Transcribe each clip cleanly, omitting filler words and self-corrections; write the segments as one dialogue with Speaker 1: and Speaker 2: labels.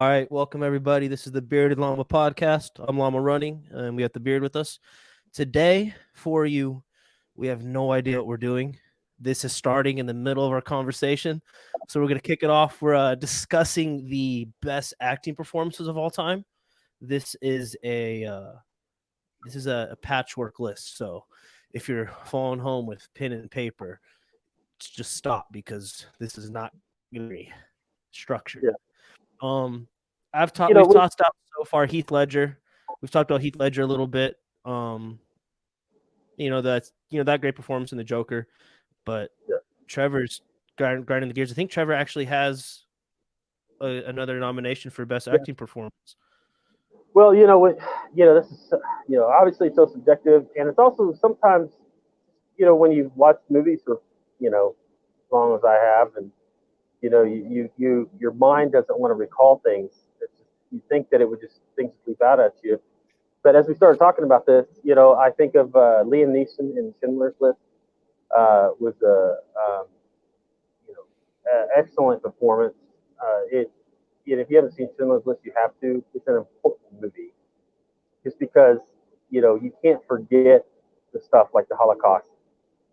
Speaker 1: All right, welcome everybody. This is the Bearded Llama podcast. I'm Llama Running, and we have the beard with us. Today, for you, we have no idea what we're doing. This is starting in the middle of our conversation. So we're going to kick it off. We're discussing the best acting performances of all time. This is a patchwork list. So if you're following home with pen and paper, just stop because this is not going to be structured.
Speaker 2: Yeah.
Speaker 1: Um, I've talked.
Speaker 2: You know,
Speaker 1: We've
Speaker 2: we,
Speaker 1: tossed out so far Heath Ledger. We've talked about Heath Ledger a little bit. Um, that great performance in the Joker, but
Speaker 2: yeah.
Speaker 1: Trevor's grinding the gears. I think Trevor actually has another nomination for best
Speaker 2: Yeah.
Speaker 1: acting performance.
Speaker 2: Well, this is, obviously it's so subjective, and it's also sometimes, when you watch movies for, as long as I have, and your mind doesn't want to recall things. It's just, you think that it would just things leap out at you. But as we started talking about this, I think of Liam Neeson in Schindler's List was a excellent performance. If you haven't seen Schindler's List, you have to. It's an important movie just because you can't forget the stuff like the Holocaust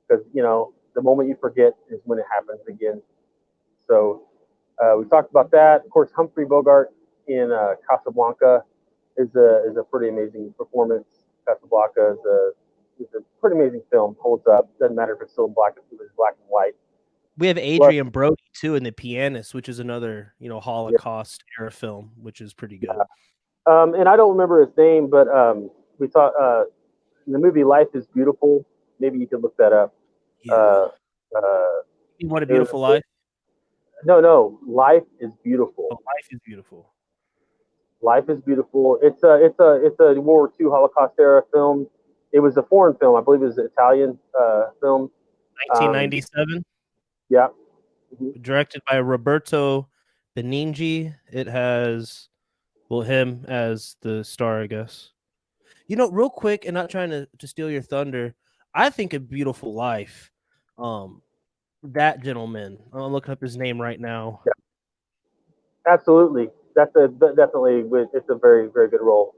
Speaker 2: because the moment you forget is when it happens again. So we talked about that. Of course, Humphrey Bogart in Casablanca is a pretty amazing performance. Casablanca is a pretty amazing film. Holds up. Doesn't matter if it's still black. If it's black and white.
Speaker 1: We have
Speaker 2: But
Speaker 1: Adrian Brody too in The Pianist, which is another
Speaker 2: yeah,
Speaker 1: Holocaust era film, which is pretty good.
Speaker 2: yeah. And I don't remember his name, but we thought in the movie Life is Beautiful. Maybe you could look that up.
Speaker 1: Yeah,
Speaker 2: Uh, uh,
Speaker 1: What a
Speaker 2: it was
Speaker 1: Beautiful Life.
Speaker 2: no, Life is Beautiful.
Speaker 1: Oh, Life is Beautiful.
Speaker 2: Life is Beautiful. It's a World War II Holocaust era film. It was a foreign film, I believe it was an Italian film. Um,
Speaker 1: 1997.
Speaker 2: yeah, mhm.
Speaker 1: Directed by Roberto Benigni. It has him as the star, I guess. Real quick, and not trying to steal your thunder, I think A Beautiful Life. Um, that gentleman, I'm looking up his name right now
Speaker 2: Yeah, absolutely. Definitely. It's a very very good role.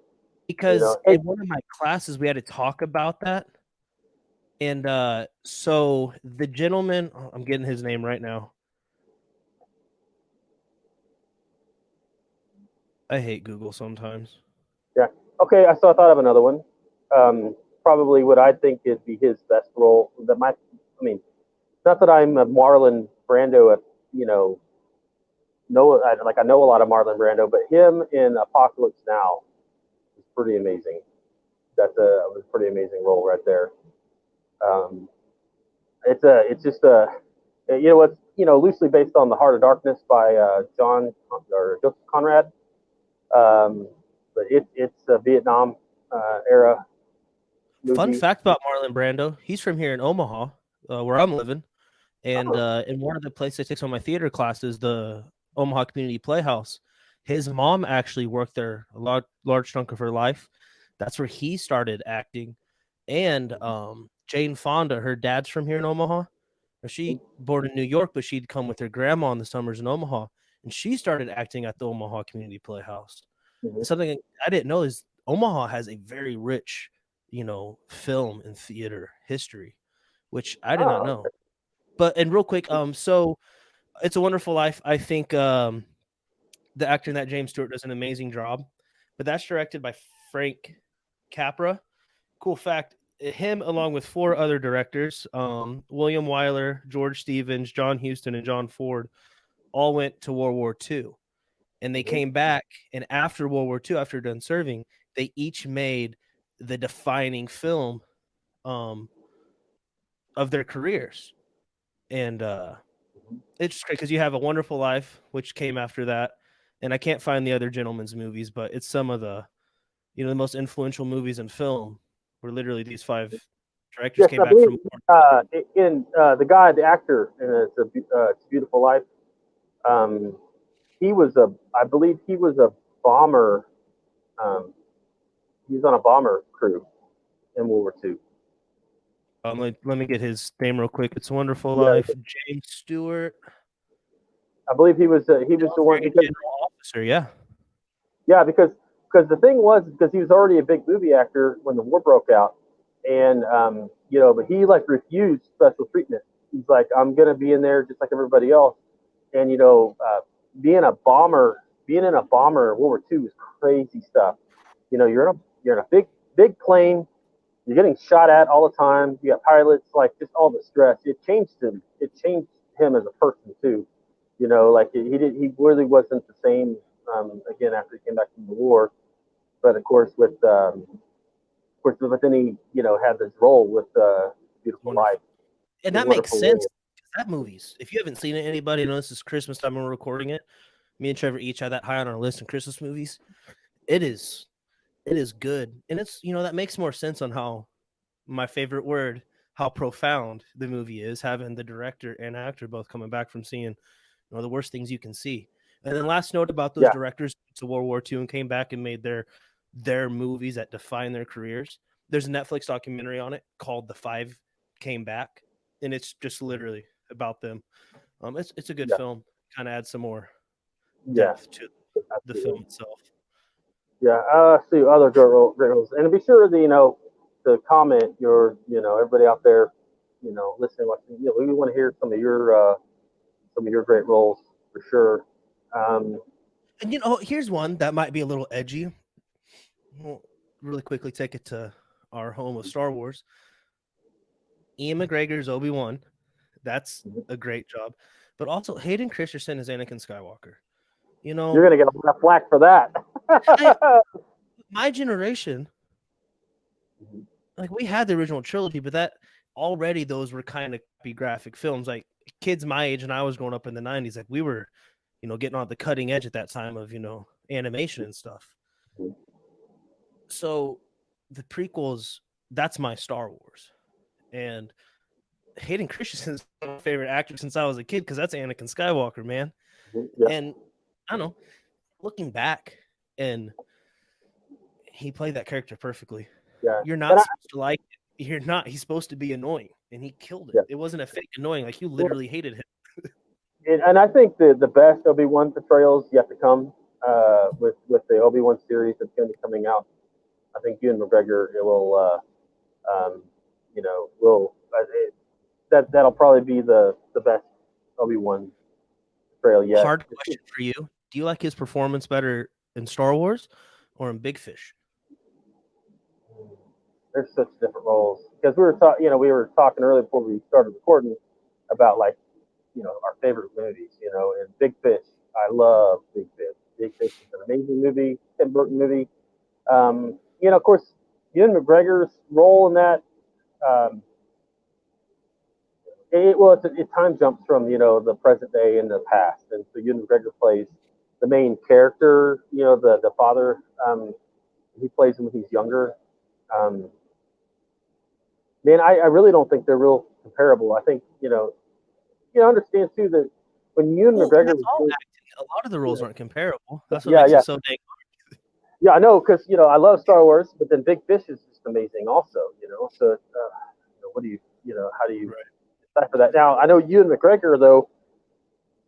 Speaker 1: because
Speaker 2: Hey,
Speaker 1: in one of my classes we had to talk about that, and so the gentleman, I'm getting his name right now. I hate Google sometimes.
Speaker 2: yeah. Okay, I thought of another one. Probably what I think is be his best role. I mean, not that I'm a Marlon Brando, I know a lot of Marlon Brando, but him in Apocalypse Now is pretty amazing. That's a pretty amazing role right there. Um, it's just a it's loosely based on The Heart of Darkness by John or Joseph Conrad, but it's a Vietnam era
Speaker 1: Fun
Speaker 2: movie.
Speaker 1: fact about Marlon Brando: he's from here in Omaha, where I'm living. And
Speaker 2: Oh,
Speaker 1: in one of the places I take some of my theater classes, the Omaha Community Playhouse, his mom actually worked there a large chunk of her life. That's where he started acting. And Jane Fonda, her dad's from here in Omaha. She born in New York, but she'd come with her grandma in the summers in Omaha, and she started acting at the Omaha Community Playhouse.
Speaker 2: mhm.
Speaker 1: Something I didn't know is Omaha has a very rich, film and theater history, which I did not
Speaker 2: Oh,
Speaker 1: know. But and real quick, so It's a Wonderful Life. I think the actor in that, James Stewart, does an amazing job. But that's directed by Frank Capra. Cool fact: him along with four other directors, William Wyler, George Stevens, John Huston, and John Ford, all went to World War II, and they
Speaker 2: mhm.
Speaker 1: came back. And after World War II, after done serving, they each made the defining film um, of their careers. And it's just great because you have A Wonderful Life, which came after that, and I can't find the other gentlemen's movies, but it's some of the most influential movies in film were literally these five directors
Speaker 2: Yes,
Speaker 1: came
Speaker 2: I
Speaker 1: back
Speaker 2: believe
Speaker 1: from.
Speaker 2: in the actor, in It's a Beautiful Life. Um, I believe he was a bomber. Um, he was on a bomber crew in World War II.
Speaker 1: Let me get his name real quick. It's a Wonderful
Speaker 2: Yeah,
Speaker 1: Life. James Stewart,
Speaker 2: I believe he was the one
Speaker 1: military
Speaker 2: because
Speaker 1: general officer. Yeah,
Speaker 2: Yeah, because the thing was because he was already a big movie actor when the war broke out, and but he like refused special treatment. He's like, I'm gonna be in there just like everybody else, and being a bomber, being in a bomber in World War II is crazy stuff. You're in a big plane. You're getting shot at all the time. You got pilots, like just all the stress. It changed him. It changed him as a person too. Like he did. He really wasn't the same again after he came back from the war. But but then he had this role with Beautiful
Speaker 1: Wonderful.
Speaker 2: Life.
Speaker 1: And
Speaker 2: It was
Speaker 1: that makes
Speaker 2: wonderful
Speaker 1: sense.
Speaker 2: role.
Speaker 1: That movie's, if you haven't seen it, anybody know this is Christmas time when we're recording it. Me and Trevor each have that high on our list of Christmas movies. It is good. And it's, that makes more sense on how my favorite word, how profound the movie is, having the director and actor both coming back from seeing the worst things you can see. And then last note about those
Speaker 2: Yeah,
Speaker 1: directors to World War II and came back and made their movies that define their careers. There's a Netflix documentary on it called The Five Came Back, and it's just literally about them. It's a good
Speaker 2: yeah,
Speaker 1: film. Kind of adds some more
Speaker 2: yeah,
Speaker 1: depth to the film
Speaker 2: absolutely.
Speaker 1: itself.
Speaker 2: Yeah, see other great roles, and be sure to to comment everybody out there listening, watching. We want to hear some of your great roles for sure. Um,
Speaker 1: And here's one that might be a little edgy. We'll really quickly take it to our home of Star Wars. Ian McGregor's Obi-Wan. That's a great job. But also Hayden Christensen is Anakin Skywalker. You
Speaker 2: you're
Speaker 1: know,
Speaker 2: gonna get a lot of flack for that.
Speaker 1: I my generation, like we had the original trilogy, but that already those were kind of graphic films. Like kids my age and I was growing up in the 90s, like we were, getting on the cutting edge at that time of, animation and stuff. So the prequels, that's my Star Wars. And Hayden Christensen's my favorite actor since I was a kid because that's Anakin Skywalker, man.
Speaker 2: Yeah,
Speaker 1: And I don't know, looking back, and he played that character perfectly.
Speaker 2: yeah,
Speaker 1: You're not
Speaker 2: and
Speaker 1: supposed to like it. You're not. He's supposed to be annoying, and he killed it.
Speaker 2: yeah.
Speaker 1: It wasn't a fake annoying. Like you
Speaker 2: Well,
Speaker 1: literally hated him.
Speaker 2: and I think the best Obi-Wan portrayals yet to come with the Obi-Wan series that's going to be coming out. I think Ewan McGregor it will will that'll probably be the best Obi-Wan portrayal yet.
Speaker 1: Hard question for you. Do you like his performance better in Star Wars or in Big Fish?
Speaker 2: There's such different roles because we were talking earlier before we started recording about like our favorite movies. And Big Fish. I love Big Fish. Big Fish is an amazing movie, Tim Burton movie. Of course, Ewan McGregor's role in that. Um, it time jumps from the present day and the past, and so Ewan McGregor plays the main character. The father. He plays him when he's younger. Um, Man, I really don't think they're real comparable. I think understand too that when Ewan
Speaker 1: Well, and
Speaker 2: McGregor
Speaker 1: that's
Speaker 2: was
Speaker 1: all
Speaker 2: doing,
Speaker 1: acting. A lot of the roles aren't comparable. That's what
Speaker 2: yeah,
Speaker 1: makes it
Speaker 2: yeah,
Speaker 1: so dang.
Speaker 2: yeah, I know because I love Star Wars, but then Big Fish is just amazing also. So what do how do you
Speaker 1: Right.
Speaker 2: decipher that? Now I know Ewan McGregor though,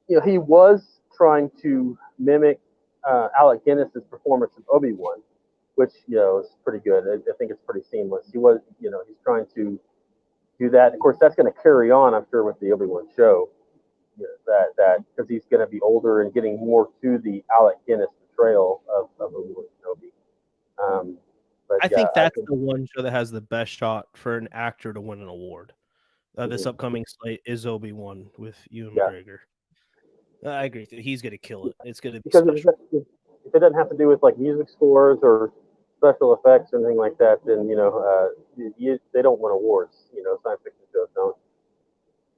Speaker 2: he was trying to mimic Alec Guinness's performance of Obi-Wan, which is pretty good. I think it's pretty seamless. He was, he's trying to do that. Of course, that's going to carry on, I'm sure, with the Obi-Wan show. That because he's going to be older and getting more to the Alec Guinness portrayal of Obi-Wan Kenobi. But
Speaker 1: I
Speaker 2: yeah,
Speaker 1: think
Speaker 2: I
Speaker 1: that's
Speaker 2: think
Speaker 1: the one show that has the best shot for an actor to win an award. This
Speaker 2: mhm,
Speaker 1: upcoming slate is Obi-Wan with Ewan
Speaker 2: yeah,
Speaker 1: McGregor. I agree. He's going to kill it. It's going to be
Speaker 2: because
Speaker 1: special.
Speaker 2: if it doesn't have to do with like music scores or special effects or anything like that, then they don't win awards. Science fiction shows don't.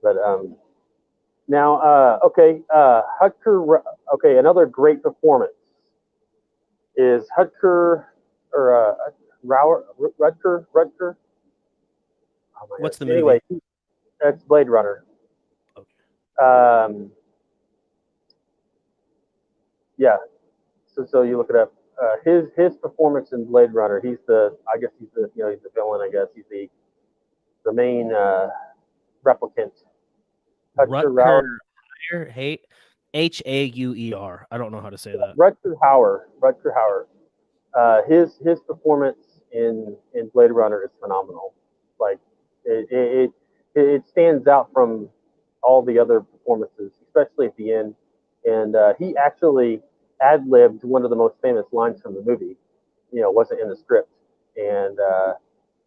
Speaker 2: But now, okay, Okay, another great performance is Hutker or Rutger. Oh my
Speaker 1: What's the
Speaker 2: god.
Speaker 1: movie?
Speaker 2: Anyway, that's Blade Runner.
Speaker 1: Okay.
Speaker 2: Um, yeah. So you look it up. His performance in Blade Runner. I guess he's the villain. I guess he's the main replicant. Hutcher
Speaker 1: Rutger
Speaker 2: Rauer.
Speaker 1: Hate. Hauer. I don't know how to say that.
Speaker 2: Rutger Hauer. Rutger Hauer. His performance in Blade Runner is phenomenal. Like it stands out from all the other performances, especially at the end. And he actually ad libbed one of the most famous lines from the movie. Wasn't in the script, and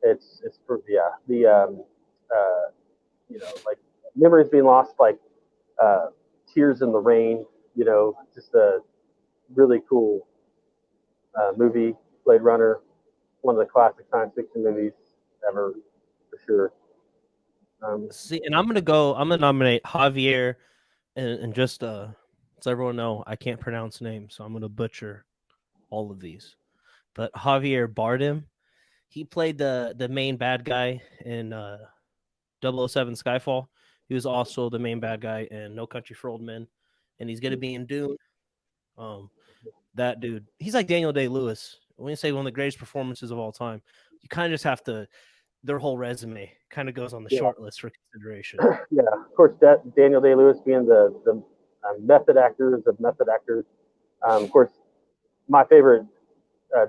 Speaker 2: it's yeah uh, like memories being lost, like uh, tears in the rain. Just a really cool movie, Blade Runner, one of the classic science fiction movies ever, for sure.
Speaker 1: See, and I'm gonna nominate Javier, and just so everyone know, I can't pronounce names, so I'm gonna butcher all of these. But Javier Bardem, he played the main bad guy in 007 Skyfall. He was also the main bad guy in No Country for Old Men, and he's gonna be in Dune. Um, that dude, he's like Daniel Day-Lewis. When you say one of the greatest performances of all time, you kind of just have to. Their whole resume kind of goes on the
Speaker 2: Yeah,
Speaker 1: short list for consideration.
Speaker 2: yeah. Of course, that Daniel Day Lewis being the method actors of method actors. Of course, my favorite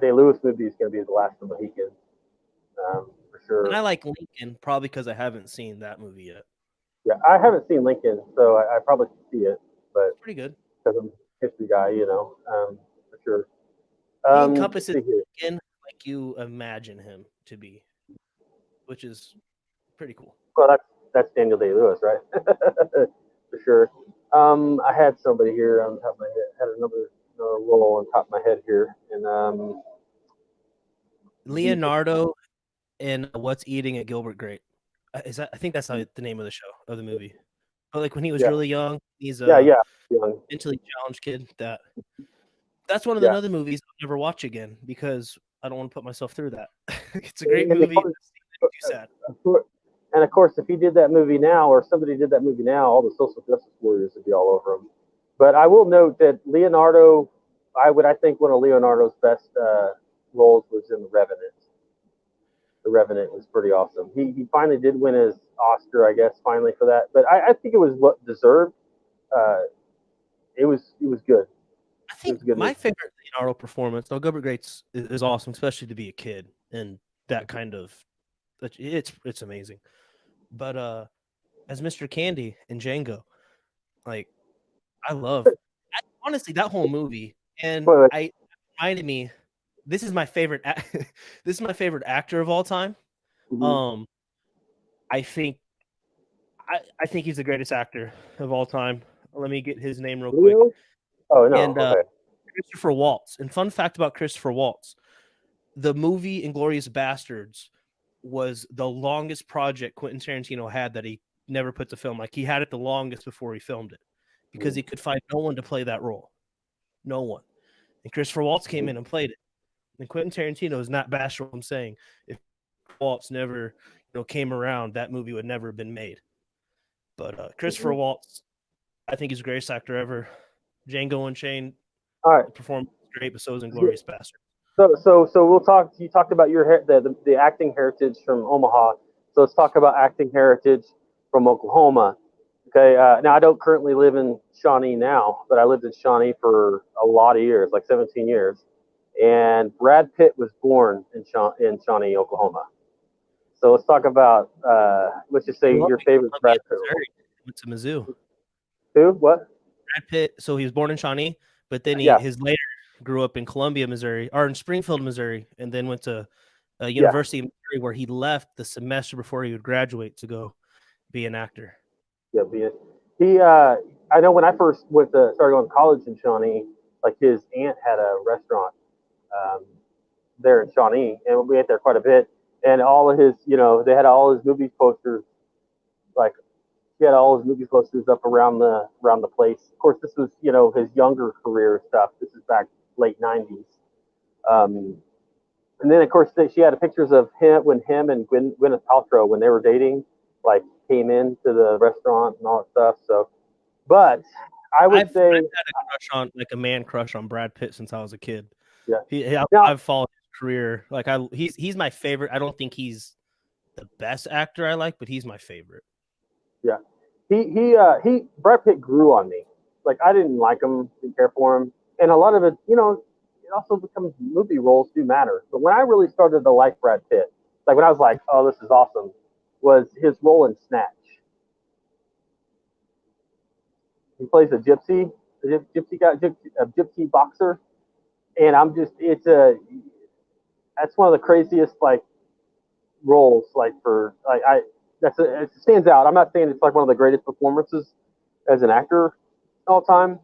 Speaker 2: Day Lewis movie is going to be The Last of the Mohicans, for
Speaker 1: And
Speaker 2: sure.
Speaker 1: I like Lincoln probably because I haven't seen that movie yet.
Speaker 2: Yeah, I haven't seen Lincoln, so I probably should see it, but
Speaker 1: It's pretty good.
Speaker 2: because I'm a history guy, for sure.
Speaker 1: He
Speaker 2: Let's
Speaker 1: encompasses
Speaker 2: see here.
Speaker 1: Lincoln like you imagine him to be, which is pretty cool.
Speaker 2: Well, that's Daniel Day Lewis, right? For sure. I had somebody here on top of my head. Had another role on top of my head here, and Jesus.
Speaker 1: Leonardo in What's Eating at Gilbert Grape. Is that? I think that's how the name of the show of the movie. But like when he was
Speaker 2: Yeah,
Speaker 1: really young, he's
Speaker 2: yeah,
Speaker 1: a
Speaker 2: yeah, young,
Speaker 1: mentally challenged kid. That's one of the
Speaker 2: yeah.
Speaker 1: other movies I'll never watch again because I don't want to put myself through that. It's a great
Speaker 2: And of
Speaker 1: movie.
Speaker 2: course,
Speaker 1: Too sad.
Speaker 2: and of course, if he did that movie now, or somebody did that movie now, all the social justice warriors would be all over him. But I will note that Leonardo, I think one of Leonardo's best roles was in The Revenant. The Revenant was pretty awesome. He finally did win his Oscar, I guess, finally for that. But I think it was what deserved. Uh, it was good.
Speaker 1: I
Speaker 2: It
Speaker 1: think
Speaker 2: was a good
Speaker 1: my
Speaker 2: movie.
Speaker 1: favorite Leonardo performance, though Gilbert Grape is awesome, especially to be a kid and that kind of it's amazing. But as Mr. Candy in Django, like I love honestly that whole movie, and
Speaker 2: Wait, wait.
Speaker 1: I reminded me this is my favorite this is my favorite actor of all time.
Speaker 2: Mm-hmm.
Speaker 1: Um, I think I think he's the greatest actor of all time. Let me get his name real quick.
Speaker 2: Leo? Oh no.
Speaker 1: And
Speaker 2: Okay.
Speaker 1: Christopher Waltz. And fun fact about Christopher Waltz, the movie Inglorious Bastards was the longest project Quentin Tarantino had that he never put to film. Like he had it the longest before he filmed it because he could find no one to play that role. No one. And Christopher Waltz came in and played it. And Quentin Tarantino is not bashful. I'm saying if Waltz never, came around, that movie would never have been made. But Christopher
Speaker 2: Mm-hmm.
Speaker 1: Waltz, I think he's the greatest actor ever. Django Unchained,
Speaker 2: All right.
Speaker 1: the performance was great, but so is Inglorious Bastard.
Speaker 2: So we'll talk. You talked about the acting heritage from Omaha. So let's talk about acting heritage from Oklahoma. Okay. Now I don't currently live in Shawnee now, but I lived in Shawnee for a lot of years, like 17 years. And Brad Pitt was born in Shawnee, Oklahoma. So let's talk about let's just say
Speaker 1: Grew up
Speaker 2: your
Speaker 1: in
Speaker 2: favorite
Speaker 1: Columbia,
Speaker 2: Brad Pitt role.
Speaker 1: Missouri. Went to Mizzou.
Speaker 2: Who? What?
Speaker 1: Brad Pitt. So he was born in Shawnee, but then
Speaker 2: Yeah.
Speaker 1: his later grew up in Columbia, Missouri, or in Springfield, Missouri, and then went to
Speaker 2: Yeah.
Speaker 1: University of Missouri, where he left the semester before he would graduate to go be an actor.
Speaker 2: Yeah. He. I know when I first started going to college in Shawnee, like his aunt had a restaurant um, there in Shawnee, and we ate there quite a bit. And all of his, they had all his movie posters, like he had all his movie posters up around the place. Of course, this was, his younger career stuff. This is back late '90s. Um, and then, of course, she had pictures of him and Gwyneth Paltrow when they were dating, like came into the restaurant and all that stuff. So, but I would
Speaker 1: I've
Speaker 2: say,
Speaker 1: had a crush on like a man crush on Brad Pitt since I was a kid.
Speaker 2: yeah. Now,
Speaker 1: I've followed his career. Like he's my favorite. I don't think he's the best actor I like, but he's my favorite.
Speaker 2: yeah, he Brad Pitt grew on me. Like I didn't like him, didn't care for him, and a lot of it, it also becomes movie roles do matter. But when I really started to like Brad Pitt, like when I was like, oh, this is awesome, was his role in Snatch. He plays a gypsy guy, a gypsy boxer, and I'm just it's a that's one of the craziest like roles like for like I that's it stands out. I'm not saying it's like one of the greatest performances as an actor all time,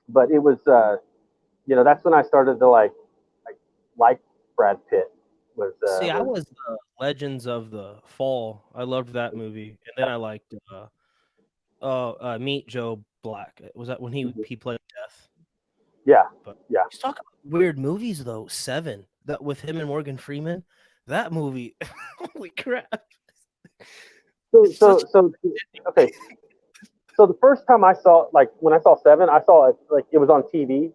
Speaker 2: but it was that's when I started to like Brad Pitt was
Speaker 1: See, I
Speaker 2: was
Speaker 1: was Legends of the Fall. I loved that movie, and then I liked Meet Joe Black. Was that when he played Death?
Speaker 2: yeah
Speaker 1: But
Speaker 2: yeah.
Speaker 1: he's talking about weird movies though. Seven, that with him and Morgan Freeman. That movie, holy crap!
Speaker 2: So
Speaker 1: It's such.
Speaker 2: so so okay. So the first time I saw like when I saw Seven, I saw it like it was on TV,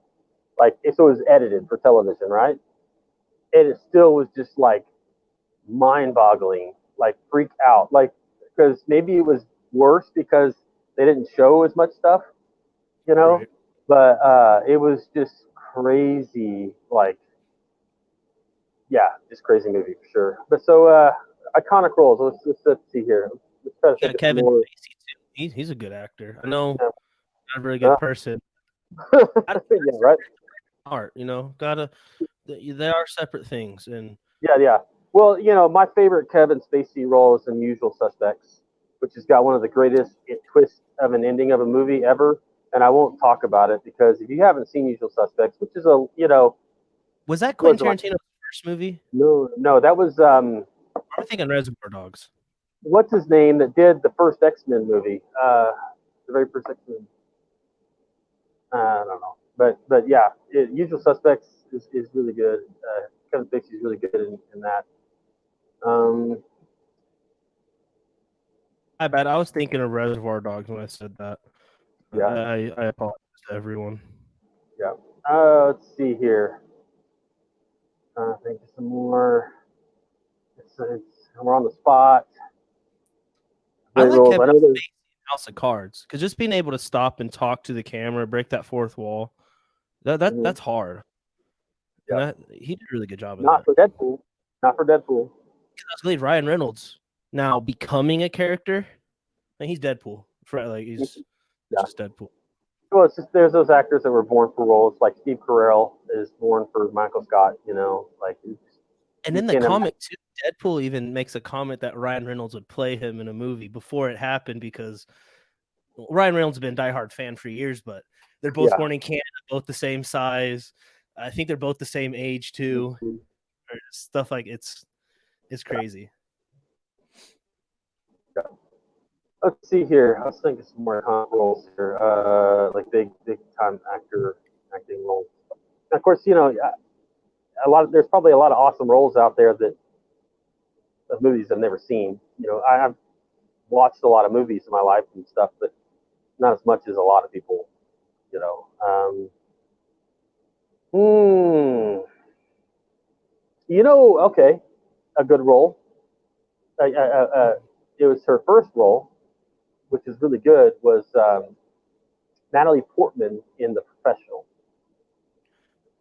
Speaker 2: like so it was edited for television, right? And it still was just like mind-boggling, like freak out, like because maybe it was worse because they didn't show as much stuff, you know.
Speaker 1: Right.
Speaker 2: But it was just crazy, like yeah, just crazy movie for sure. But so iconic roles. Let's see here. Let's try to
Speaker 1: You
Speaker 2: think
Speaker 1: got
Speaker 2: of some
Speaker 1: Kevin
Speaker 2: more.
Speaker 1: Spacey too. He's a good actor. I know,
Speaker 2: Yeah,
Speaker 1: not a very good person. I,
Speaker 2: yeah right.
Speaker 1: art, gotta. They are separate things, and
Speaker 2: Yeah, yeah. Well, my favorite Kevin Spacey role is in Usual Suspects, which has got one of the greatest twists of an ending of a movie ever. And I won't talk about it because if you haven't seen Usual Suspects, which is
Speaker 1: was that Quentin
Speaker 2: wasn't like
Speaker 1: Tarantino's first movie?
Speaker 2: no, that was
Speaker 1: I'm thinking Reservoir Dogs.
Speaker 2: what's his name that did the first X Men movie, the very first X Men. I don't know, but yeah, Usual Suspects is really good. Kevin Spacey is really good in that. Um,
Speaker 1: I bet I was thinking of Reservoir Dogs when I said that.
Speaker 2: yeah,
Speaker 1: I apologize to everyone.
Speaker 2: yeah. Let's see here. Think of some more. We're on the spot.
Speaker 1: I
Speaker 2: Great
Speaker 1: like
Speaker 2: roles.
Speaker 1: Kevin
Speaker 2: I know there's.
Speaker 1: Spacey in House of Cards because just being able to stop and talk to the camera, break that fourth wall,
Speaker 2: Mhm,
Speaker 1: that's hard, and
Speaker 2: yeah,
Speaker 1: he did a really good job of
Speaker 2: not
Speaker 1: that.
Speaker 2: for Deadpool. Not for Deadpool.
Speaker 1: That's great. Ryan Reynolds now becoming a character, and he's Deadpool. It's
Speaker 2: Yeah.
Speaker 1: just Deadpool.
Speaker 2: Well, it's just there's those actors that were born for roles. Like Steve Carell is born for Michael Scott. Like
Speaker 1: And
Speaker 2: you
Speaker 1: in the
Speaker 2: can't imagine.
Speaker 1: comic too, Deadpool even makes a comment that Ryan Reynolds would play him in a movie before it happened because Ryan Reynolds has been a diehard fan for years, but they're both
Speaker 2: Yeah.
Speaker 1: born in Canada, both the same size. I think they're both the same age too.
Speaker 2: Mhm.
Speaker 1: Or stuff like it's crazy.
Speaker 2: Yeah. Let's see here. I was thinking some more roles here, like big time acting roles. And of course, there's probably a lot of awesome roles out there that of movies I've never seen. I've watched a lot of movies in my life and stuff, but not as much as a lot of people. You know. Hmm. Okay, a good role. It was her first role, which is really good. Was Natalie Portman in The Professional,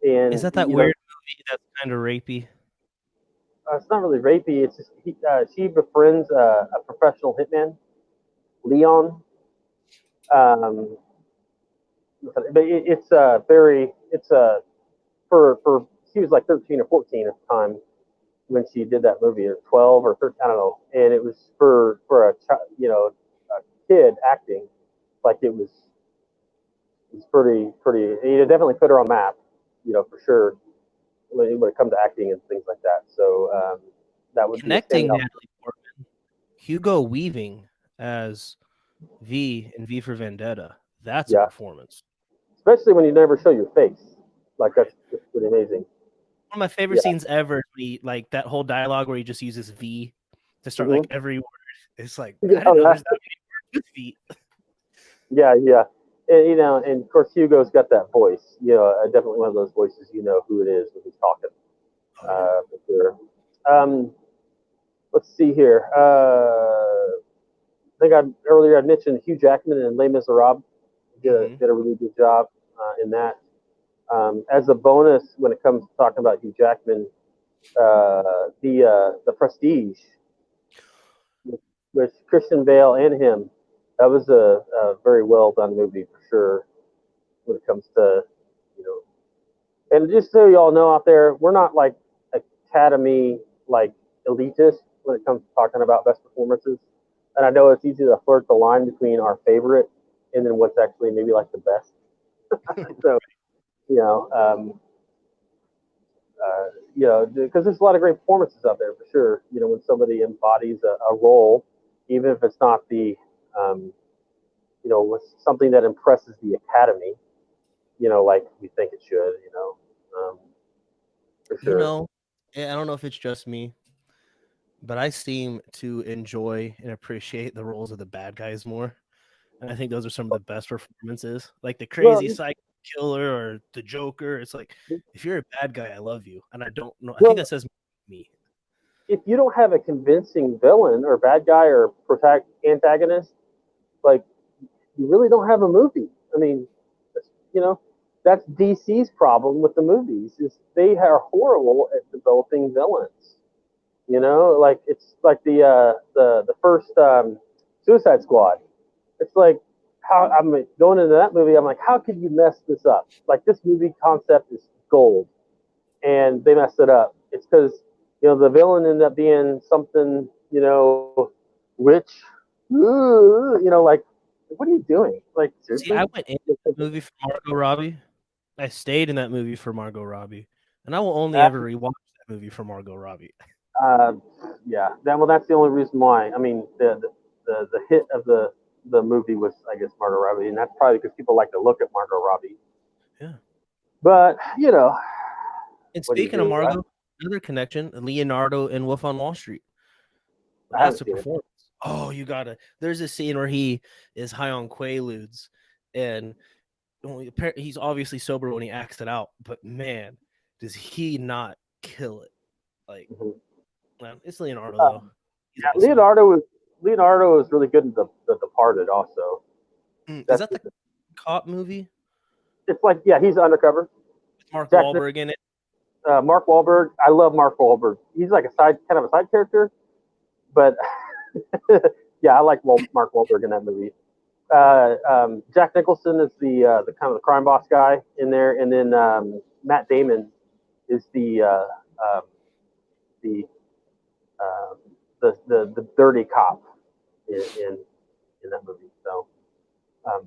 Speaker 1: Is
Speaker 2: and
Speaker 1: that weird movie that's kind of rapey?
Speaker 2: it's not really rapey. It's just she befriends a professional hitman, Leon. Um, but it's very it's for she was like 13 or 14 at the time when she did that movie, or 12 or 13, I don't know. And it was for a kid acting like it was pretty. Definitely put her on the map, for sure when it comes to acting and things like that. So that would be a
Speaker 1: Connecting
Speaker 2: standout.
Speaker 1: Natalie Portman, Hugo Weaving as V in V for Vendetta. That's a
Speaker 2: Yeah,
Speaker 1: performance.
Speaker 2: especially when you never show your face. Like
Speaker 1: Right.
Speaker 2: that's pretty amazing.
Speaker 1: One of my favorite
Speaker 2: Yeah.
Speaker 1: scenes ever is like that whole dialogue where he just uses V to start
Speaker 2: Hmm.
Speaker 1: like every word. It's like
Speaker 2: Yeah,
Speaker 1: I didn't know there's that many words with V.
Speaker 2: yeah, yeah. And of course Hugo's got that voice. Definitely one of those voices. You know who it is when he's talking.
Speaker 1: Oh yeah.
Speaker 2: For sure. Um, let's see here. I think earlier I mentioned Hugh Jackman in Les Miserables. did a really good job in that. As a bonus, when it comes to talking about Hugh Jackman, the Prestige with Christian Bale and him, that was a very well done movie for sure. When it comes to, you know, and just so y'all know out there, we're not like Academy like elitist when it comes to talking about best performances. And I know it's easy to flirt the line between our favorite and then what's actually maybe like the best. So you know, because there's a lot of great performances out there for sure. You know, when somebody embodies a role, even if it's not the, um, with something that impresses the academy, like we think it should, for
Speaker 1: You
Speaker 2: sure.
Speaker 1: know, I don't know if it's just me, but I seem to enjoy and appreciate the roles of the bad guys more. And I think those are some of the best performances. Like the
Speaker 2: Well,
Speaker 1: crazy psycho killer or the Joker. It's like, if you're a bad guy, I love you. And I don't know. I think
Speaker 2: well,
Speaker 1: that says me.
Speaker 2: if you don't have a convincing villain or bad guy or antagonist, like you really don't have a movie. I mean, you know, that's DC's problem with the movies is they are horrible at developing villains. Like it's like the first Suicide Squad. It's like how I'm going into that movie. I'm like, how could you mess this up? Like this movie concept is gold, and they messed it up. It's because the villain ended up being something rich. Like what are you doing? Like
Speaker 1: See,
Speaker 2: seriously?
Speaker 1: I went in that movie for Margot Robbie. I stayed in that movie for Margot Robbie. And I will only ever rewatch that movie for Margot Robbie.
Speaker 2: Uh, yeah. That's the only reason why. I mean, the hit of the movie was, I guess, Margot Robbie, and that's probably because people like to look at Margot Robbie.
Speaker 1: Yeah.
Speaker 2: But
Speaker 1: And
Speaker 2: what do you
Speaker 1: speaking of
Speaker 2: do?
Speaker 1: Margot, another connection, Leonardo in Wolf on Wall Street.
Speaker 2: I
Speaker 1: That's
Speaker 2: haven't
Speaker 1: a
Speaker 2: seen it.
Speaker 1: performance. Oh, you gotta. There's a scene where he is high on Quaaludes, and he's obviously sober when he acts it out. But man, does he not kill it? Like,
Speaker 2: Mm-hmm.
Speaker 1: man, it's Leonardo
Speaker 2: Uh,
Speaker 1: though. He's
Speaker 2: yeah,
Speaker 1: awesome.
Speaker 2: Leonardo was really good in the Departed. Also,
Speaker 1: Is
Speaker 2: that's
Speaker 1: that the cop movie?
Speaker 2: it's like he's undercover.
Speaker 1: With Mark
Speaker 2: Jack
Speaker 1: Wahlberg in it.
Speaker 2: Mark Wahlberg. I love Mark Wahlberg. He's like kind of a side character, but yeah, I like Mark Wahlberg in that movie. Jack Nicholson is the kind of the crime boss guy in there, and then Matt Damon is um, the, uh, the dirty cop in that movie. So, um,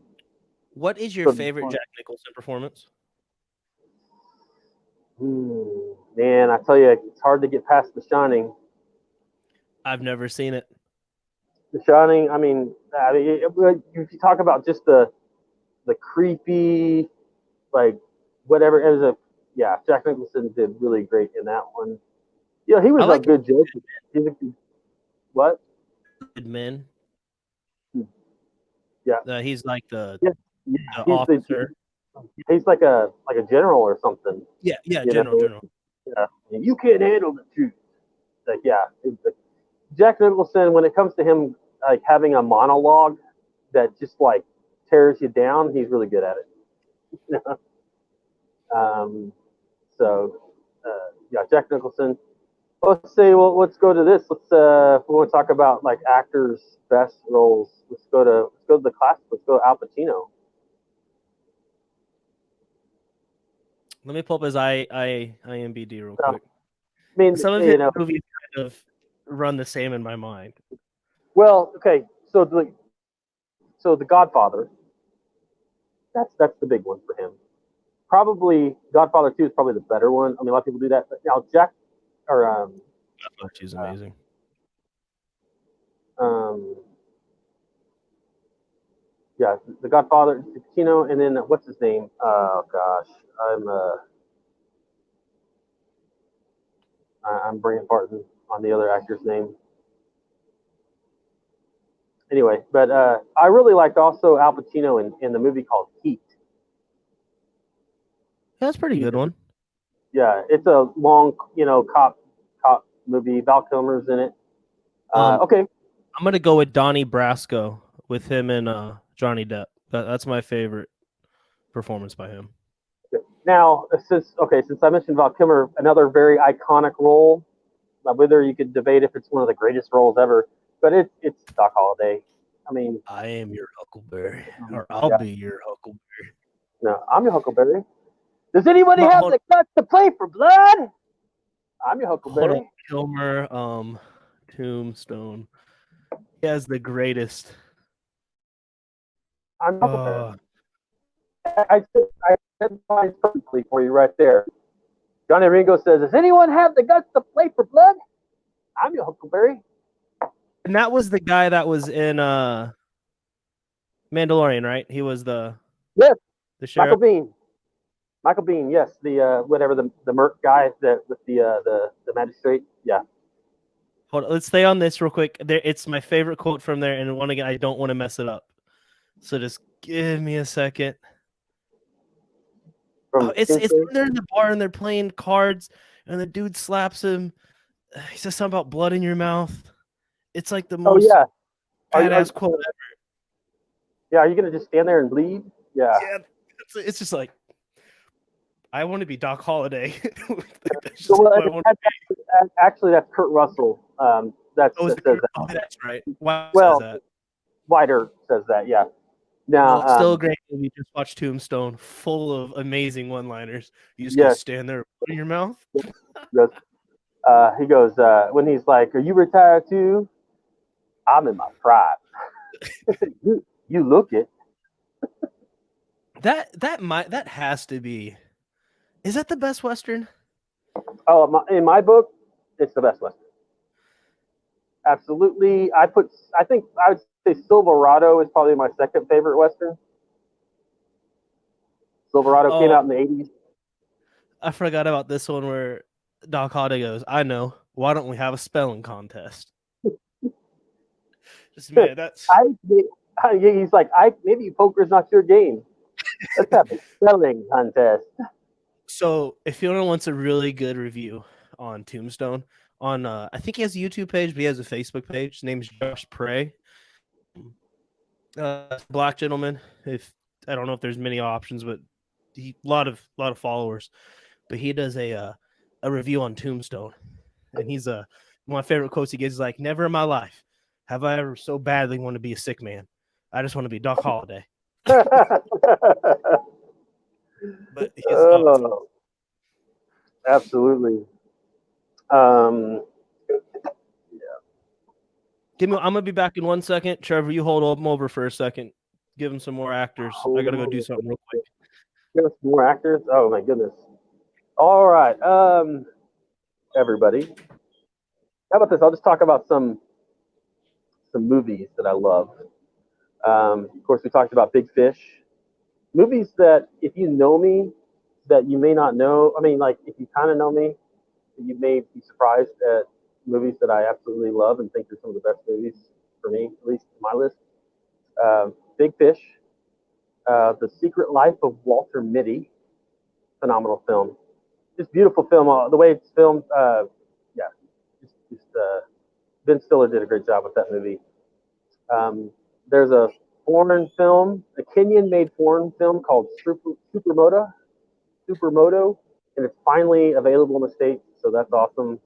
Speaker 1: What is your
Speaker 2: so
Speaker 1: favorite Jack Nicholson performance?
Speaker 2: man, I tell you, it's hard to get past The Shining.
Speaker 1: I've never seen it.
Speaker 2: The Shining. If you talk about just the creepy, like whatever, it was Jack Nicholson did really great in that one. He
Speaker 1: I
Speaker 2: was a
Speaker 1: like
Speaker 2: good joke. He's a, what?
Speaker 1: Good Men.
Speaker 2: Yeah,
Speaker 1: He's like the
Speaker 2: yeah, he's
Speaker 1: officer.
Speaker 2: he's like a general or something.
Speaker 1: Yeah,
Speaker 2: You know,
Speaker 1: general.
Speaker 2: yeah. You can't handle the truth. Like Jack Nicholson, when it comes to him like having a monologue that just like tears you down, he's really good at it. um, so Jack Nicholson. Let's say, well, let's go to this. If we want to talk about like actors' best roles. Let's go to the classic. Let's go to Al Pacino.
Speaker 1: Let me pull up his IMBD real
Speaker 2: So,
Speaker 1: quick.
Speaker 2: I mean,
Speaker 1: Some of his movies kind of run the same in my mind.
Speaker 2: well, okay. So the Godfather. That's the big one for him. Probably Godfather 2 is probably the better one. I mean, a lot of people do that. But now Jack or
Speaker 1: She's amazing.
Speaker 2: um, yeah, the Godfather, Pacino, and then what's his name? Oh gosh, I'm brain farting on the other actor's name. Anyway, but I really liked also Al Pacino in the movie called Heat.
Speaker 1: That's a pretty good one.
Speaker 2: Yeah, it's a long, cop movie. Val Kilmer's in it. Okay,
Speaker 1: I'm gonna go with Donnie Brasco with him and Johnny Depp. That's my favorite performance by him.
Speaker 2: Now, since I mentioned Val Kilmer, another very iconic role. Whether you could debate if it's one of the greatest roles ever, but it's Doc Holliday. I mean,
Speaker 1: I am your Huckleberry, or I'll
Speaker 2: yeah,
Speaker 1: be your Huckleberry.
Speaker 2: no, I'm your Huckleberry. Does anybody have
Speaker 1: Hold,
Speaker 2: the guts to play for blood? I'm your
Speaker 1: hold on,
Speaker 2: Huckleberry.
Speaker 1: Kilmer, Tombstone. He has the greatest.
Speaker 2: I'm Huckleberry. I said mine perfectly for you right there. Johnny Ringo says, "Does anyone have the guts to play for blood? I'm your Huckleberry."
Speaker 1: And that was the guy that was in Mandalorian, right? He was
Speaker 2: Yes,
Speaker 1: the
Speaker 2: Michael
Speaker 1: sheriff.
Speaker 2: Biehn. Michael Biehn, yes, the whatever the Merc guy that with the magistrate. Yeah.
Speaker 1: Hold on, let's stay on this real quick. There, it's my favorite quote from there, and one again, I don't want to mess it up. So just give me a second.
Speaker 2: From
Speaker 1: Oh, it's
Speaker 2: Tombstone.
Speaker 1: when they're in the bar and they're playing cards, and the dude slaps him. He says something about blood in your mouth. It's like the
Speaker 2: Oh
Speaker 1: most
Speaker 2: yeah. Are
Speaker 1: badass quote ever.
Speaker 2: yeah? Are you gonna just stand there and bleed? Yeah.
Speaker 1: Yeah, it's just like I want to be Doc Holliday. That's
Speaker 2: So,
Speaker 1: just
Speaker 2: well,
Speaker 1: who I want to be.
Speaker 2: actually, that's Kurt Russell. That
Speaker 1: Oh,
Speaker 2: says that.
Speaker 1: that's right. Wow, says
Speaker 2: Well,
Speaker 1: that.
Speaker 2: Wider says that. Yeah. Now,
Speaker 1: Well, still a great movie. Just watch Tombstone, full of amazing one-liners. You just gotta
Speaker 2: yes,
Speaker 1: stand there, put in your mouth.
Speaker 2: yes. He goes when he's like, "Are you retired too?" I'm in my prime. You look it.
Speaker 1: That has to be. Is that the best Western?
Speaker 2: Oh, in my book, it's the best Western. Absolutely. I think I would say Silverado is probably my second favorite Western. Silverado came
Speaker 1: Oh,
Speaker 2: out in the 80s.
Speaker 1: I forgot about this one where Doc Holliday goes, "I know. Why don't we have a spelling contest?" Just man, that's
Speaker 2: I, he's like, maybe poker's not your game. Let's have a spelling contest.
Speaker 1: so. If anyone wants a really good review on Tombstone, on I think he has a YouTube page, but he has a Facebook page. His name's Josh Prey. Black gentleman. If I don't know if there's many options, but he lot of followers. But he does a review on Tombstone, and he's one of my favorite quotes he gives is like, "Never in my life have I ever so badly want to be a sick man. I just want to be Doc Holliday." But he's awesome.
Speaker 2: Oh, absolutely. Um,
Speaker 1: I'm gonna be back in 1 second. Trevor, you hold him over for a second. Give him some more actors. I gotta go do something real quick.
Speaker 2: give us more actors. Oh my goodness. All right. Everybody. How about this? I'll just talk about some movies that I love. Of course, we talked about Big Fish. Movies that, if you know me, that you may not know. I mean, like if you kind of know me, you may be surprised at movies that I absolutely love and think are some of the best movies for me, at least my list. Big Fish, The Secret Life of Walter Mitty, phenomenal film. Just beautiful film. The way it's filmed, yeah, Ben Stiller did a great job with that movie. There's a foreign film, a Kenyan-made foreign film called Supermoto, and it's finally available in the States, so that's awesome.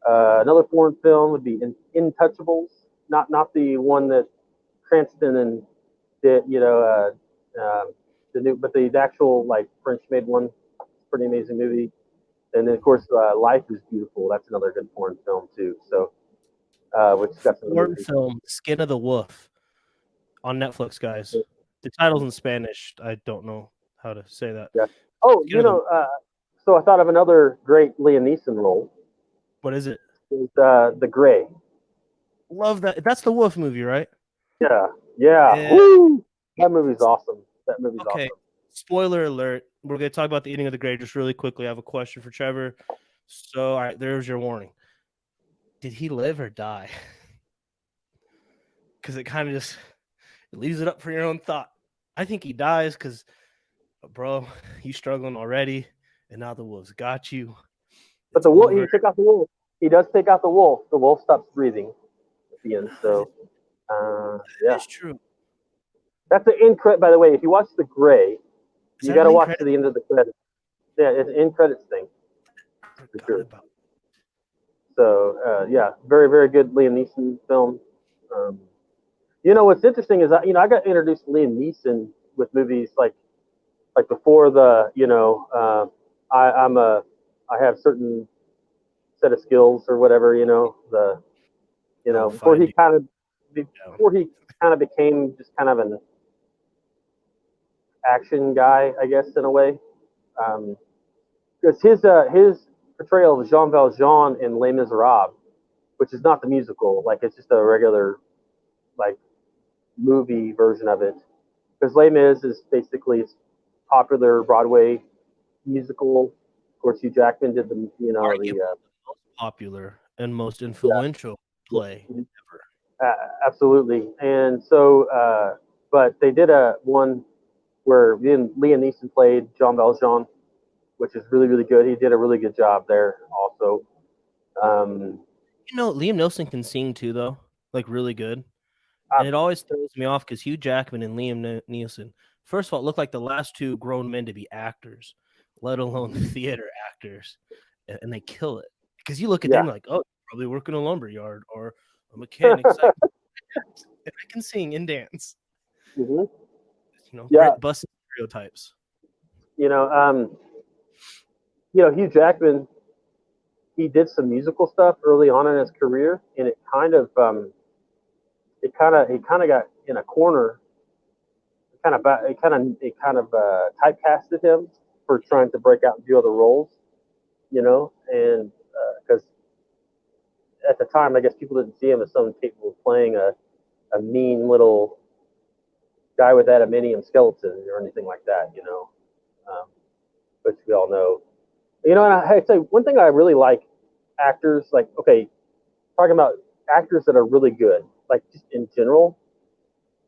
Speaker 2: Another foreign film would be Intouchables, not the one that Cranston and did, the new, but the actual like French-made one. Pretty amazing movie. And then of course, Life is Beautiful. That's another good foreign film too. So, which got some
Speaker 1: Foreign
Speaker 2: movies.
Speaker 1: film, Skin of the Wolf, on Netflix, guys. The title's in Spanish. I don't know how to say that.
Speaker 2: Yeah. Oh,
Speaker 1: Skin of the
Speaker 2: so I thought of another great Liam Neeson role.
Speaker 1: What is it?
Speaker 2: Is The Gray.
Speaker 1: Love that. That's the Wolf movie, right?
Speaker 2: Yeah, yeah.
Speaker 1: Yeah.
Speaker 2: Woo! That movie's awesome. That movie's
Speaker 1: Okay.
Speaker 2: awesome.
Speaker 1: Spoiler alert. We're gonna talk about the ending of the grade just really quickly. I have a question for Trevor. So, all right, there's your warning. Did he live or die? Because it kind of just it leaves it up for your own thought. I think he dies because, bro, you struggling already, and now the wolves got you.
Speaker 2: But
Speaker 1: It's
Speaker 2: the wolf, he
Speaker 1: over.
Speaker 2: took out the wolf. He does take out the wolf. The wolf stops breathing at the end. So,
Speaker 1: That
Speaker 2: yeah.
Speaker 1: is true.
Speaker 2: That's the end credit. By the way, if you watch The Gray,
Speaker 1: Is
Speaker 2: you
Speaker 1: that
Speaker 2: got
Speaker 1: an
Speaker 2: to
Speaker 1: end
Speaker 2: watch to
Speaker 1: credit?
Speaker 2: the end of the credits. Yeah, it's an end credits thing
Speaker 1: I
Speaker 2: for
Speaker 1: forgot
Speaker 2: sure.
Speaker 1: about.
Speaker 2: So yeah, very very good Liam Neeson film. Um, what's interesting is I got introduced to Liam Neeson with movies like before the I'm a I have certain set of skills or whatever
Speaker 1: Oh,
Speaker 2: before
Speaker 1: fine,
Speaker 2: he
Speaker 1: dude.
Speaker 2: kind of
Speaker 1: Yeah.
Speaker 2: before he kind of became just kind of an action guy, I guess, in a way. Because his portrayal of Jean Valjean in Les Miserables, which is not the musical, like it's just a regular like movie version of it. Because Les Mis is basically a popular Broadway musical. Of course, Hugh Jackman did
Speaker 1: Arguably the most popular and most
Speaker 2: yeah,
Speaker 1: influential play
Speaker 2: yeah,
Speaker 1: ever.
Speaker 2: absolutely. And so, but they did a one where Liam Neeson played Jean Valjean, which is really really good. He did a really good job there also. Um,
Speaker 1: Liam Neeson can sing too, though, like really good.
Speaker 2: I,
Speaker 1: And it always throws me off because Hugh Jackman and Liam Neeson, first of all, look like the last two grown men to be actors, let alone theater actors, and they kill it. Because you look at
Speaker 2: yeah,
Speaker 1: them like, oh, probably work in a lumber yard or a mechanic. It's like, I can sing and dance.
Speaker 2: hmm yeah.
Speaker 1: Great busting stereotypes.
Speaker 2: You know, um, Hugh Jackman, he did some musical stuff early on in his career, and it kind of got in a corner. It kind of typecasted him for trying to break out and do other roles. And because at the time, I guess people didn't see him as someone capable of playing a mean little guy with adamantium skeleton or anything like that. Which we all know. And I say one thing I really like actors like okay, talking about actors that are really good, like just in general,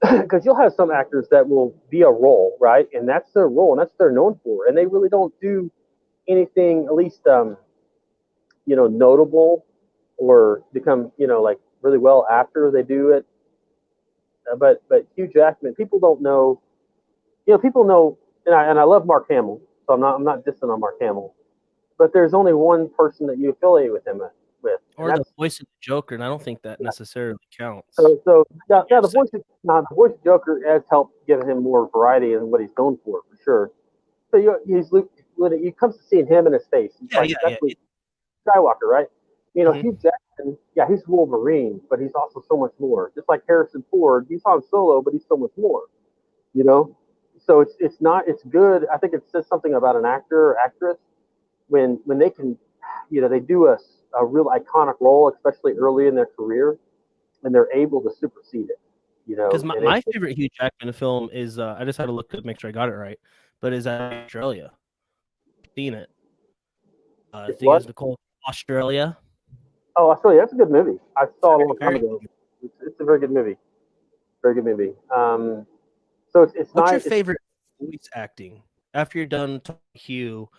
Speaker 2: because you'll have some actors that will be a role, right? And that's their role, and that's what they're known for, and they really don't do anything, at least notable or become like really well after they do it. But Hugh Jackman, people don't know. People know, and I love Mark Hamill, so I'm not dissing on Mark Hamill, but there's only one person that you affiliate with him with, and
Speaker 1: Or the
Speaker 2: that's
Speaker 1: voice of the Joker, and I don't think that necessarily counts.
Speaker 2: so.
Speaker 1: In
Speaker 2: Yeah,
Speaker 1: your
Speaker 2: the
Speaker 1: set.
Speaker 2: voice of the voice of Joker has helped give him more variety in what he's known for sure. So when it comes to seeing him in his face, it's
Speaker 1: Yeah,
Speaker 2: like
Speaker 1: yeah,
Speaker 2: that's
Speaker 1: yeah.
Speaker 2: what Skywalker, right?
Speaker 1: Mhm.
Speaker 2: Hugh Jackman, yeah, he's Wolverine, but he's also so much more. Just like Harrison Ford, he's Han Solo, but he's so much more. You know, so it's good. I think it says something about an actor or actress when they can, they do a real iconic role, especially early in their career, and they're able to supersede it.
Speaker 1: Because my,
Speaker 2: And
Speaker 1: my favorite Hugh Jackman film is I just had to look to make sure I got it right, but is Australia. Seen it. I
Speaker 2: it
Speaker 1: think it
Speaker 2: what?
Speaker 1: was Nicole Australia.
Speaker 2: Oh, Australia. That's a good movie. I saw it a long time
Speaker 1: Very,
Speaker 2: ago. It's a very good movie. Very good movie. So it's
Speaker 1: what's
Speaker 2: not.
Speaker 1: your favorite voice acting? After you're done talking to Hugh,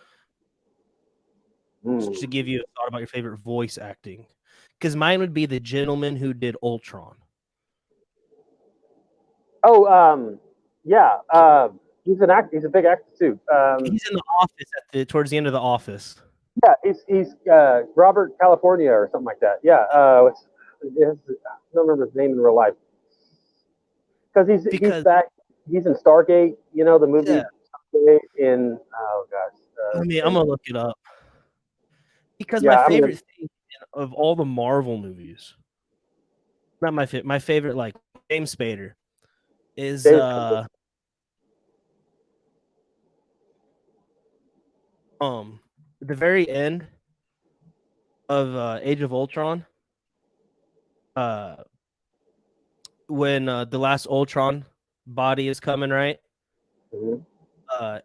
Speaker 2: Hmm.
Speaker 1: to give you a thought about your favorite voice acting. Because mine would be the gentleman who did Ultron.
Speaker 2: Oh, yeah. He's an actor. He's a big actor too.
Speaker 1: He's in the office towards the end of the office.
Speaker 2: Yeah, he's Robert California or something like that. Yeah. I don't remember his name in real life because he's
Speaker 1: Because
Speaker 2: back. He's in Stargate. The
Speaker 1: yeah,
Speaker 2: movie Stargate in oh gosh.
Speaker 1: I'm gonna look it up. Because my
Speaker 2: Yeah, I mean
Speaker 1: favorite thing of all the Marvel movies, not my favorite like James Spader is
Speaker 2: Dave.
Speaker 1: the very end of Age of Ultron, uh when the last Ultron body is coming, right?
Speaker 2: Mhm.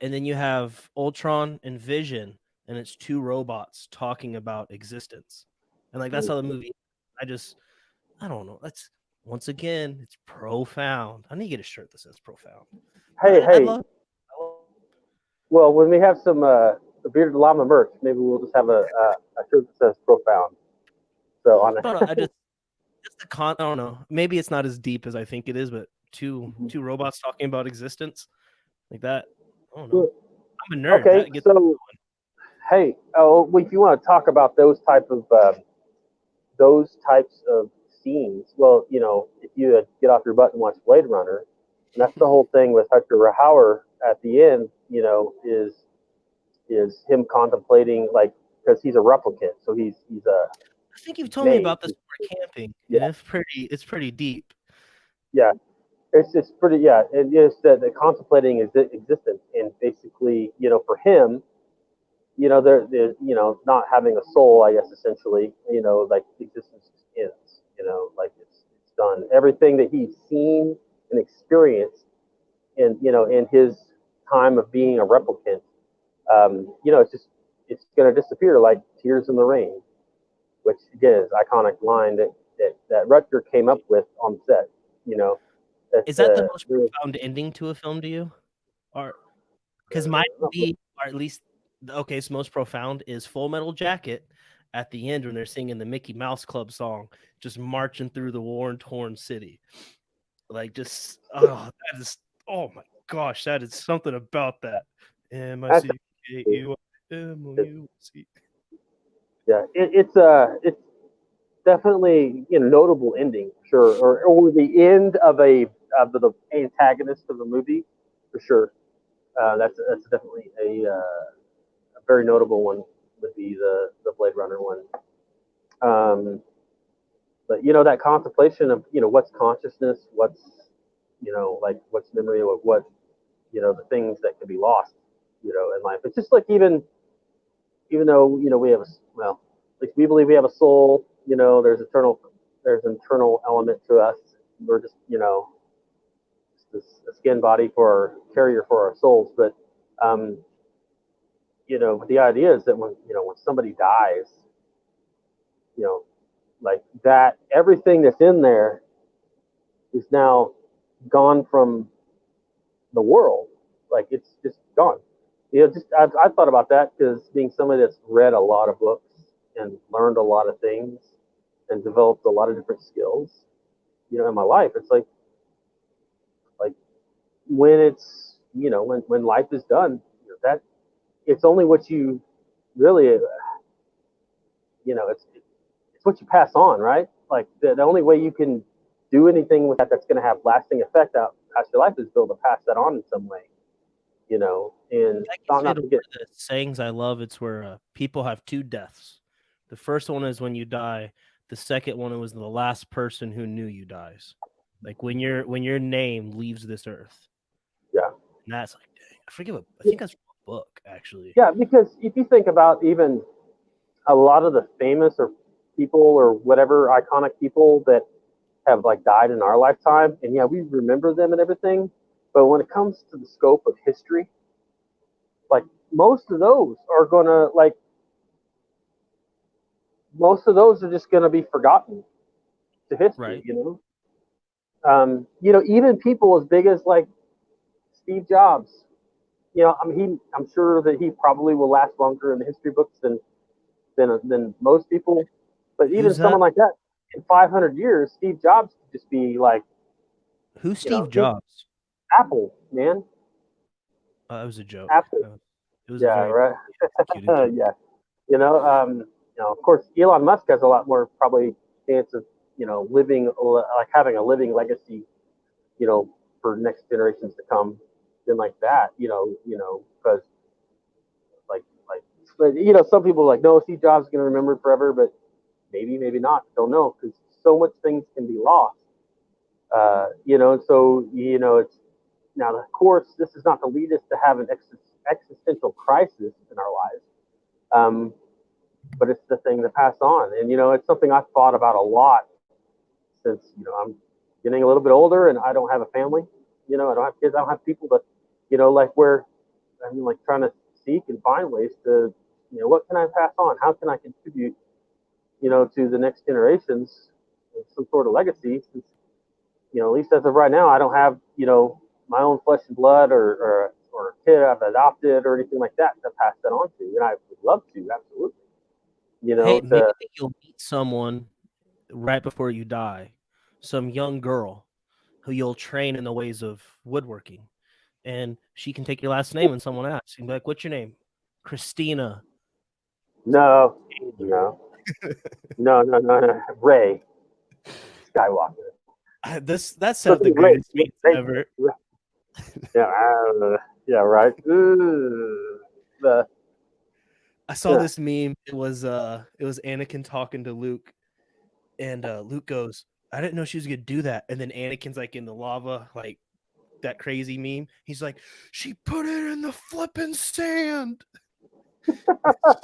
Speaker 1: And then you have Ultron and Vision, and it's two robots talking about existence, and like that's how the movie. I just, I don't know. That's once again, it's profound. I need to get a shirt that says profound.
Speaker 2: Hey,
Speaker 1: I
Speaker 2: hey.
Speaker 1: love.
Speaker 2: Well, when we have some Bearded Llama merch, maybe we'll just have a shirt that says profound. So on
Speaker 1: I
Speaker 2: it.
Speaker 1: don't know. I just the con. I don't know. Maybe it's not as deep as I think it is, but two
Speaker 2: Mhm.
Speaker 1: two robots talking about existence like that. I don't know. I'm a nerd.
Speaker 2: Okay,
Speaker 1: That gets
Speaker 2: so hey, oh, if you want to talk about those types of scenes, well, if you get off your butt and watch Blade Runner, and that's the whole thing with Hector Hauer at the end, is him contemplating, like, because he's a replicant, so he's a
Speaker 1: I think you've told me
Speaker 2: made.
Speaker 1: about this when we're camping,
Speaker 2: Yeah,
Speaker 1: and it's pretty deep.
Speaker 2: yeah. It's pretty, yeah. It is that the contemplating is existence, and basically, for him, there's not having a soul, I guess, essentially, like existence just ends, like it's done. Everything that he's seen and experienced in his time of being a replicant, it's going to disappear like tears in the rain, which again is iconic line that Rutger came up with on set. You know, that
Speaker 1: Is that the most profound ending to a film to you? Or because mine would be, or at least okay, so most profound is Full Metal Jacket at the end when they're singing the Mickey Mouse Club song, just marching through the war torn city. Like just that is oh my gosh, that is something about that.
Speaker 2: that's
Speaker 1: MICKEUMOUC.
Speaker 2: yeah, it's definitely notable ending, sure, or the end of the antagonist of the movie, for sure. That's definitely a very notable one. Would be the Blade Runner one. But that contemplation of what's consciousness, what's like what's memory, of what the things that can be lost in life. It's just like even though we have well, like we believe we have a soul. There's an eternal element to us. We're just a skin body for our carrier for our souls. But um, the idea is that when somebody dies, you know like that, everything that's in there is now gone from the world. Like it's just gone. Just I've thought about that because being somebody that's read a lot of books and learned a lot of things and developed a lot of different skills, in my life, it's like when it's when life is done, that it's only what you really, it's what you pass on, right? Like the only way you can do anything with that's going to have lasting effect out past your life is be able to pass that on in some way, and
Speaker 1: That gets me
Speaker 2: not
Speaker 1: to
Speaker 2: forget.
Speaker 1: one of the sayings I love. It's where people have two deaths. The first one is when you die. The second one was the last person who knew you dies. Like when your name leaves this earth.
Speaker 2: Yeah.
Speaker 1: And that's like, dang, I think that's a book actually.
Speaker 2: Yeah, because if you think about even a lot of the famous or people or whatever iconic people that have like died in our lifetime, and yeah, we remember them and everything, but when it comes to the scope of history, like most of those are gonna like most of those are just gonna be forgotten to history,
Speaker 1: Right.
Speaker 2: Even people as big as like Steve Jobs, I mean, I'm sure that he probably will last longer in the history books than most people. But even
Speaker 1: Who's that?
Speaker 2: someone like that, in 500 years, Steve Jobs could just be like,
Speaker 1: Who's Steve
Speaker 2: he's
Speaker 1: Jobs?
Speaker 2: Apple, man.
Speaker 1: That was a joke.
Speaker 2: Apple.
Speaker 1: It was a
Speaker 2: Yeah,
Speaker 1: very
Speaker 2: right.
Speaker 1: poorly executed joke.
Speaker 2: Yeah. Of course, Elon Musk has a lot more probably chance of, living, like having a living legacy, for next generations to come than like that, because like, but, some people are like, no, Steve Jobs is going to remember it forever, but maybe not. Don't know because so much things can be lost. So it's now of course this is not to lead us to have an existential crisis in our lives, but it's the thing to pass on, and it's something I've thought about a lot since I'm getting a little bit older and I don't have a family. I don't have kids. I don't have people that like where I'm like trying to seek and find ways to what can I pass on? How can I contribute to the next generations some sort of legacy? Since at least as of right now, I don't have, my own flesh and blood or a kid I've adopted or anything like that to pass that on to. And I would love to, absolutely.
Speaker 1: Hey, maybe
Speaker 2: To
Speaker 1: you'll meet someone right before you die, some young girl, who you'll train in the ways of woodworking. And she can take your last name when someone asks. You can be like, "What's your name?" Christina.
Speaker 2: No,
Speaker 1: Taylor.
Speaker 2: no. Ray Skywalker.
Speaker 1: That set
Speaker 2: So
Speaker 1: up the
Speaker 2: Ray,
Speaker 1: greatest memes ever.
Speaker 2: yeah, yeah, right. The
Speaker 1: I saw this meme. It was Anakin talking to Luke, and Luke goes, "I didn't know she was gonna do that." And then Anakin's like in the lava, like that crazy meme. He's like, "She put it in the flipping sand." So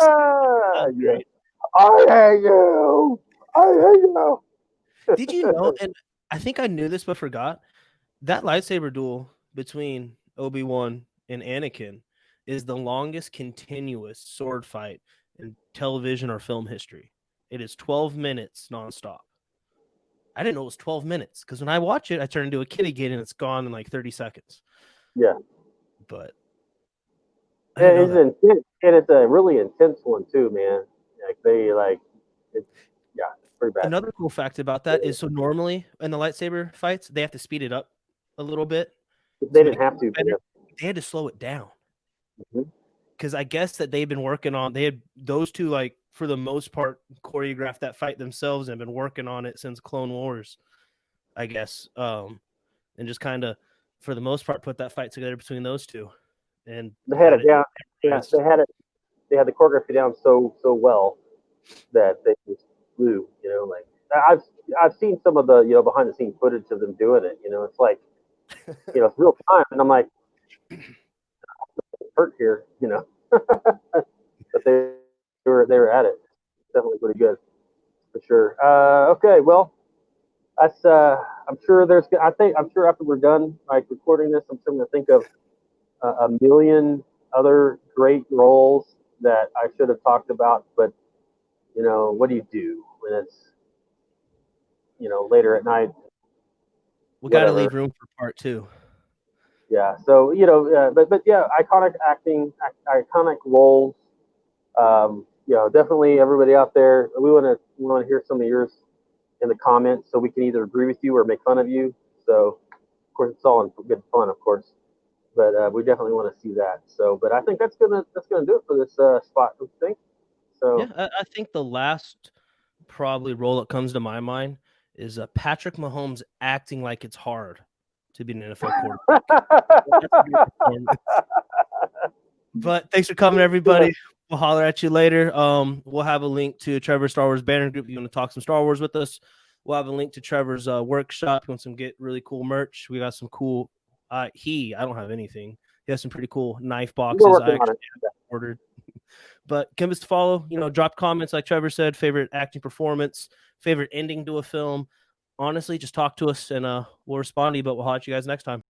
Speaker 2: yeah.
Speaker 1: great.
Speaker 2: I hate you. I hate you.
Speaker 1: Did you know? And I think I knew this but forgot that lightsaber duel between Obi-Wan and Anakin is the longest continuous sword fight in television or film history. It is 12 minutes nonstop. I didn't know it was 12 minutes because when I watch it, I turn into a kid again and it's gone in like 30 seconds.
Speaker 2: Yeah.
Speaker 1: But I didn't know
Speaker 2: It's
Speaker 1: that.
Speaker 2: intense, and it's a really intense one too, man. Like they like, it's yeah, it's pretty bad.
Speaker 1: Another cool fact about that is so normally in the lightsaber fights, they have to speed it up a little bit
Speaker 2: They
Speaker 1: to
Speaker 2: didn't
Speaker 1: make it
Speaker 2: have to,
Speaker 1: better.
Speaker 2: man.
Speaker 1: They had to slow it down
Speaker 2: Mhm.
Speaker 1: because I guess that they've been working on. They had those two, like for the most part, choreographed that fight themselves and been working on it since Clone Wars, I guess. And just kind of for the most part put that fight together between those two and
Speaker 2: They had
Speaker 1: had
Speaker 2: it
Speaker 1: it
Speaker 2: down. Yeah,
Speaker 1: memorized.
Speaker 2: they had the choreography down so well that they just flew. You know, like I've I've seen some of the behind the scenes footage of them doing it. You know, it's like it's real time, and I'm like, hurt here. You know, but they were at it. Definitely pretty good for sure. Okay, well, that's I'm sure I'm sure after we're done like recording this, I'm going to think of a million other great roles that I should have talked about, but what do you do when it's later at night,
Speaker 1: We got to
Speaker 2: whatever.
Speaker 1: leave room for part two.
Speaker 2: Yeah, so but yeah, iconic acting, iconic roles. Definitely everybody out there, we want to hear some of yours in the comments so we can either agree with you or make fun of you. So of course it's all in good fun, of course, but we definitely want to see that. So, but I think that's gonna do it for this spot. Don't you think? So
Speaker 1: Yeah, I think the last probably role that comes to my mind is Patrick Mahomes acting like it's hard to be an NFL quarterback. That's a great performance. But thanks for coming, everybody. We'll holler at you later. We'll have a link to Trevor's Star Wars banner group. If you want to talk some Star Wars with us, we'll have a link to Trevor's workshop. You want some get really cool merch? We got some cool. I don't have anything. He has some pretty cool knife
Speaker 2: we're
Speaker 1: boxes. I
Speaker 2: working on
Speaker 1: actually
Speaker 2: it.
Speaker 1: ordered. But give us a follow. Drop comments like Trevor said. Favorite acting performance. Favorite ending to a film. Honestly, just talk to us and we'll respond to you. But we'll holler at you guys next time.